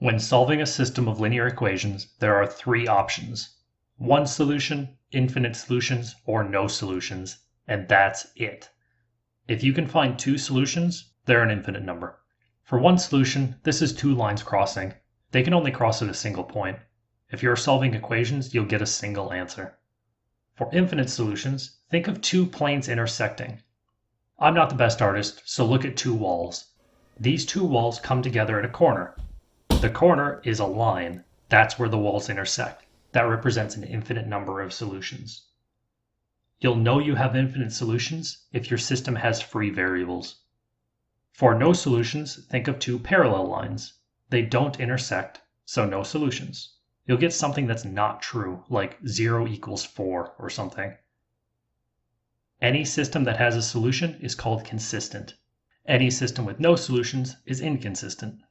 When solving a system of linear equations, there are three options: one solution, infinite solutions, or no solutions, and that's it. If you can find two solutions, they're an infinite number. For one solution, this is two lines crossing. They can only cross at a single point. If you're solving equations, you'll get a single answer. For infinite solutions, think of two planes intersecting. I'm not the best artist, so look at two walls. These two walls come together at a corner. The corner is a line. That's where the walls intersect. That represents an infinite number of solutions. You'll know you have infinite solutions if your system has free variables. For no solutions, think of two parallel lines. They don't intersect, so no solutions. You'll get something that's not true, like 0 equals 4 or something. Any system that has a solution is called consistent. Any system with no solutions is inconsistent.